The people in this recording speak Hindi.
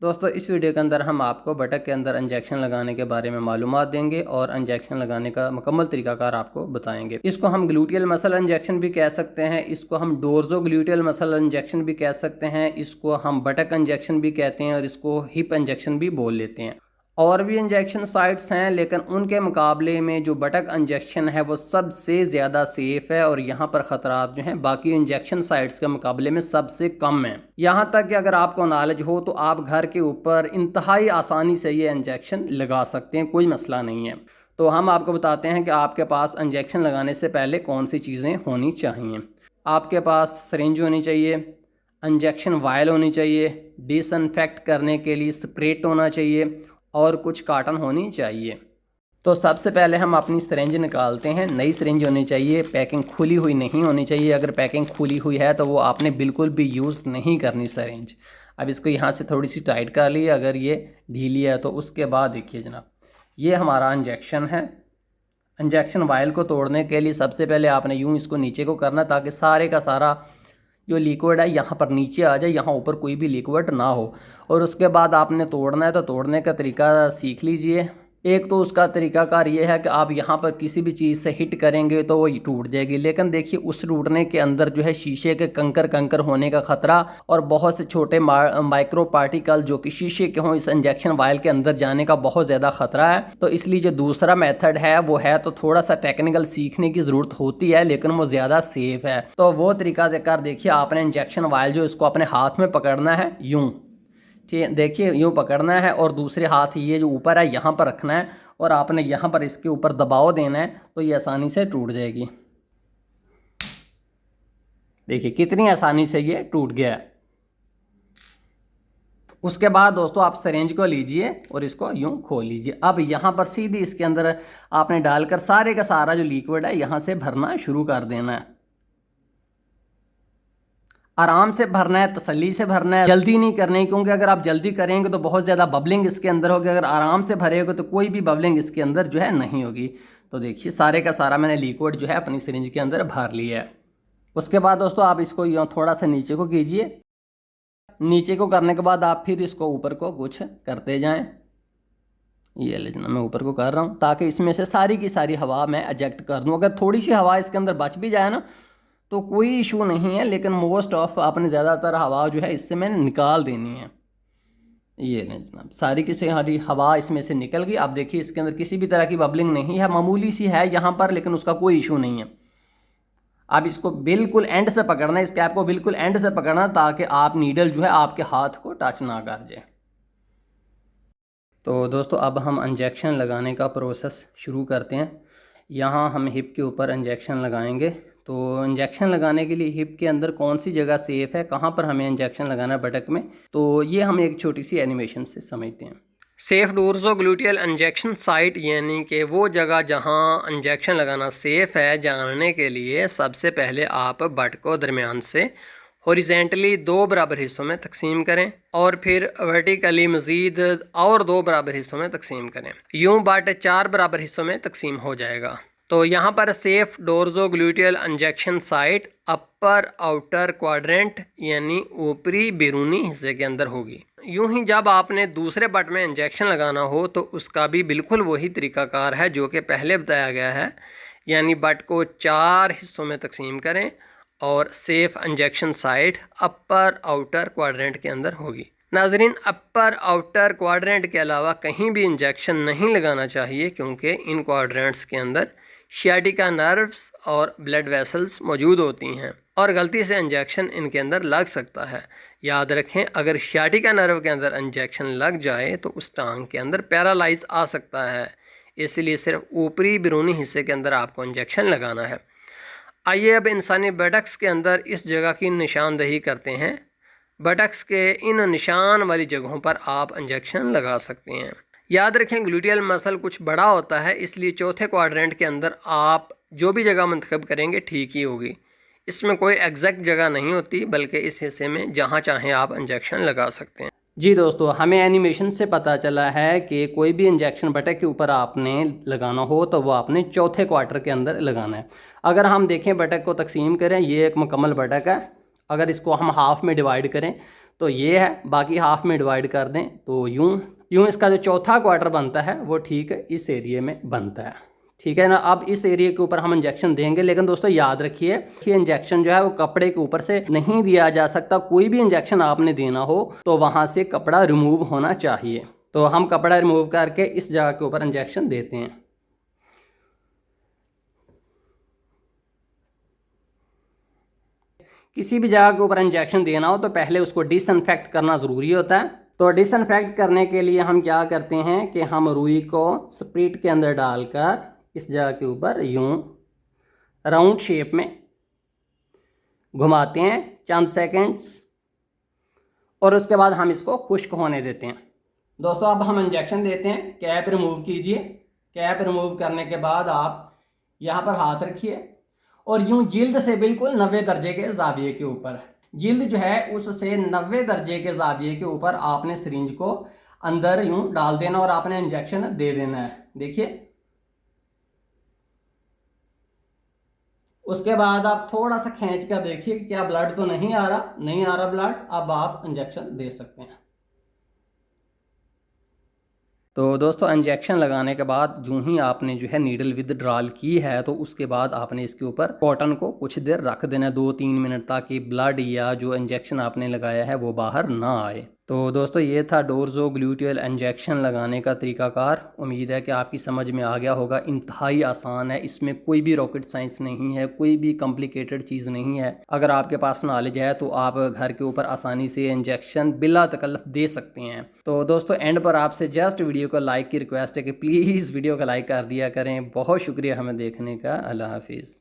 दोस्तों इस वीडियो के अंदर हम आपको बटक के अंदर इंजेक्शन लगाने के बारे में मालूमात देंगे और इंजेक्शन लगाने का मुकम्मल तरीकाकार आपको बताएंगे। इसको हम ग्लूटियल मसल इंजेक्शन भी कह सकते हैं, इसको हम डोर्जो ग्लूटियल मसल इंजेक्शन भी कह सकते हैं, इसको हम बटक इंजेक्शन भी कहते हैं और इसको हिप इंजेक्शन भी बोल लेते हैं। और भी इंजेक्शन साइट्स हैं, लेकिन उनके मुकाबले में जो बटक इंजेक्शन है वो सबसे ज़्यादा सेफ़ है और यहाँ पर ख़तरात जो हैं बाकी इंजेक्शन साइट्स के मुकाबले में सबसे कम है। यहाँ तक कि अगर आपको नॉलेज हो तो आप घर के ऊपर इंतहाई आसानी से ये इंजेक्शन लगा सकते हैं, कोई मसला नहीं है। तो हम आपको बताते हैं कि आपके पास इंजेक्शन लगाने से पहले कौन सी चीज़ें होनी चाहिए। आपके पास सिरिंज होनी चाहिए, इंजेक्शन वायल होनी चाहिए, डिसइंफेक्ट करने के लिए स्प्रेट होना चाहिए और कुछ कार्टन होनी चाहिए। तो सबसे पहले हम अपनी सिरिंज निकालते हैं। नई सिरिंज होनी चाहिए, पैकिंग खुली हुई नहीं होनी चाहिए। अगर पैकिंग खुली हुई है तो वो आपने बिल्कुल भी यूज़ नहीं करनी सिरिंज। अब इसको यहाँ से थोड़ी सी टाइट कर ली, अगर ये ढीली है तो उसके बाद देखिए जनाब, ये हमारा इंजेक्शन है। इंजेक्शन वायल को तोड़ने के लिए सबसे पहले आपने यूँ इसको नीचे को करना ताकि सारे का सारा जो लिक्विड है यहाँ पर नीचे आ जाए, यहाँ ऊपर कोई भी लिक्विड ना हो। और उसके बाद आपने तोड़ना है, तो तोड़ने का तरीका सीख लीजिए। एक तो उसका तरीकाकार ये है कि आप यहाँ पर किसी भी चीज़ से हिट करेंगे तो वो टूट जाएगी, लेकिन देखिए उस टूटने के अंदर जो है शीशे के कंकर होने का ख़तरा और बहुत से छोटे माइक्रो पार्टिकल जो कि शीशे के हों इस इंजेक्शन वायल के अंदर जाने का बहुत ज़्यादा ख़तरा है। तो इसलिए जो दूसरा मेथड है वो है तो थोड़ा सा टेक्निकल सीखने की ज़रूरत होती है, लेकिन वो ज़्यादा सेफ़ है। तो वो तरीका देकर देखिए, आपने इंजेक्शन वायल जो इसको अपने हाथ में पकड़ना है यूँ, ठीक, देखिए यूँ पकड़ना है और दूसरे हाथ ये जो ऊपर है यहाँ पर रखना है और आपने यहाँ पर इसके ऊपर दबाव देना है तो ये आसानी से टूट जाएगी। देखिए कितनी आसानी से ये टूट गया है। उसके बाद दोस्तों आप सिरिंज को लीजिए और इसको यूँ खोल लीजिए। अब यहाँ पर सीधी इसके अंदर आपने डालकर सारे का सारा जो लिक्विड है यहाँ से भरना शुरू कर देना है। आराम से भरना है, तसल्ली से भरना है, जल्दी नहीं करनी, क्योंकि अगर आप जल्दी करेंगे तो बहुत ज़्यादा बबलिंग इसके अंदर होगी। अगर आराम से भरेगा तो कोई भी बबलिंग इसके अंदर जो है नहीं होगी। तो देखिए सारे का सारा मैंने लिक्विड जो है अपनी सिरिंज के अंदर भर लिया है। उसके बाद दोस्तों आप इसको यूँ थोड़ा सा नीचे को कीजिए। नीचे को करने के बाद आप फिर इसको ऊपर को कुछ करते जाएँ। ये लेना मैं ऊपर को कर रहा हूँ ताकि इसमें से सारी की सारी हवा मैं एजेक्ट कर दूँ। अगर थोड़ी सी हवा इसके अंदर बच भी जाए ना तो कोई इशू नहीं है, लेकिन मोस्ट ऑफ आपने ज़्यादातर हवा जो है इससे मैंने निकाल देनी है। ये नहीं जनाब, सारी की सारी हवा इसमें से निकल गई। आप देखिए इसके अंदर किसी भी तरह की बबलिंग नहीं है, मामूली सी है यहाँ पर, लेकिन उसका कोई इशू नहीं है। आप इसको बिल्कुल एंड से पकड़ना है, इस कैप को बिल्कुल एंड से पकड़ना ताकि आप नीडल जो है आपके हाथ को टच ना कर जाए। तो दोस्तों अब हम इंजेक्शन लगाने का प्रोसेस शुरू करते हैं। यहाँ हम हिप के ऊपर इंजेक्शन लगाएंगे। तो इंजेक्शन लगाने के लिए हिप के अंदर कौन सी जगह सेफ़ है, कहाँ पर हमें इंजेक्शन लगाना है बटक में, तो ये हम एक छोटी सी एनिमेशन से समझते हैं। सेफ़ डोर्जो ग्लूटियल इंजेक्शन साइट यानी कि वो जगह जहाँ इंजेक्शन लगाना सेफ़ है, जानने के लिए सबसे पहले आप बट को दरमियान से हॉरिजेंटली 2 बराबर हिस्सों में तकसीम करें और फिर वर्टिकली मज़ीद और 2 बराबर हिस्सों में तकसीम करें। यूँ बट 4 बराबर हिस्सों में तकसीम हो जाएगा। तो यहाँ पर सेफ़ डोर्जो ग्लूटियल इंजेक्शन साइट अपर आउटर क्वाड्रेंट यानी ऊपरी बैरूनी हिस्से के अंदर होगी। यूँ ही जब आपने दूसरे बट में इंजेक्शन लगाना हो तो उसका भी बिल्कुल वही तरीकाकार है जो कि पहले बताया गया है, यानी बट को 4 हिस्सों में तकसीम करें और सेफ़ इंजेक्शन साइट अपर आउटर क्वाड्रेंट के अंदर होगी। नाजरीन, अपर आउटर क्वाड्रेंट के अलावा कहीं भी इंजेक्शन नहीं लगाना चाहिए, क्योंकि इन क्वाड्रेंट्स के अंदर शियाटिका नर्व्स और ब्लड वेसल्स मौजूद होती हैं और गलती से इंजेक्शन इनके अंदर लग सकता है। याद रखें, अगर शियाटिका नर्व के अंदर इंजेक्शन लग जाए तो उस टांग के अंदर पैरालाइज आ सकता है, इसलिए सिर्फ ऊपरी बैरूनी हिस्से के अंदर आपको इंजेक्शन लगाना है। आइए अब इंसानी बटक्स के अंदर इस जगह की निशानदही करते हैं। बटक्स के इन निशान वाली जगहों पर आप इंजेक्शन लगा सकते हैं। याद रखें, ग्लूटियल मसल कुछ बड़ा होता है, इसलिए चौथे क्वाड्रेंट के अंदर आप जो भी जगह मंतखब करेंगे ठीक ही होगी। इसमें कोई एग्जैक्ट जगह नहीं होती, बल्कि इस हिस्से में जहाँ चाहें आप इंजेक्शन लगा सकते हैं। जी दोस्तों, हमें एनिमेशन से पता चला है कि कोई भी इंजेक्शन बटक के ऊपर आपने लगाना हो तो वो आपने चौथे क्वार्टर के अंदर लगाना है। अगर हम देखें बटक को तकसीम करें, ये एक मुकम्मल बटक है। अगर इसको हम हाफ में डिवाइड करें तो ये है, बाकी हाफ में डिवाइड कर दें तो यूं इसका जो चौथा क्वार्टर बनता है वो ठीक इस एरिए में बनता है। ठीक है ना। अब इस एरिया के ऊपर हम इंजेक्शन देंगे, लेकिन दोस्तों याद रखिए कि इंजेक्शन जो है वो कपड़े के ऊपर से नहीं दिया जा सकता। कोई भी इंजेक्शन आपने देना हो तो वहां से कपड़ा रिमूव होना चाहिए। तो हम कपड़ा रिमूव करके इस जगह के ऊपर इंजेक्शन देते हैं। किसी भी जगह के ऊपर इंजेक्शन देना हो तो पहले उसको डिसइंफेक्ट करना ज़रूरी होता है। तो डिसइंफेक्ट करने के लिए हम क्या करते हैं कि हम रुई को स्प्रिट के अंदर डालकर इस जगह के ऊपर यूं राउंड शेप में घुमाते हैं चंद सेकंड्स, और उसके बाद हम इसको खुश्क होने देते हैं। दोस्तों अब हम इंजेक्शन देते हैं। कैप रिमूव कीजिए। कैप रिमूव करने के बाद आप यहाँ पर हाथ रखिए और यूं जिल्द से बिल्कुल 90 दर्जे के जाविये के ऊपर, जिल्द जो है उससे 90 दर्जे के जाविये के ऊपर आपने सिरिंज को अंदर यूं डाल देना और आपने इंजेक्शन दे देना है। देखिए, उसके बाद आप थोड़ा सा खींच कर देखिए कि क्या ब्लड तो नहीं आ रहा। नहीं आ रहा ब्लड, अब आप इंजेक्शन दे सकते हैं। तो दोस्तों इंजेक्शन लगाने के बाद जो ही आपने जो है नीडल विद ड्रॉल की है तो उसके बाद आपने इसके ऊपर कॉटन को कुछ देर रख देना, 2-3 मिनट, ताकि ब्लड या जो इंजेक्शन आपने लगाया है वो बाहर ना आए। तो दोस्तों ये था डोर्जो ग्लूटियल इंजेक्शन लगाने का तरीकाकार। उम्मीद है कि आपकी समझ में आ गया होगा। इंतहाई आसान है, इसमें कोई भी रॉकेट साइंस नहीं है, कोई भी कॉम्प्लिकेटेड चीज़ नहीं है। अगर आपके पास नॉलेज है तो आप घर के ऊपर आसानी से इंजेक्शन बिला तकल्लुफ़ दे सकते हैं। तो दोस्तों एंड पर आपसे जस्ट वीडियो को लाइक की रिक्वेस्ट है कि प्लीज़ वीडियो को लाइक कर दिया करें। बहुत शुक्रिया हमें देखने का। अल्लाह हाफिज़।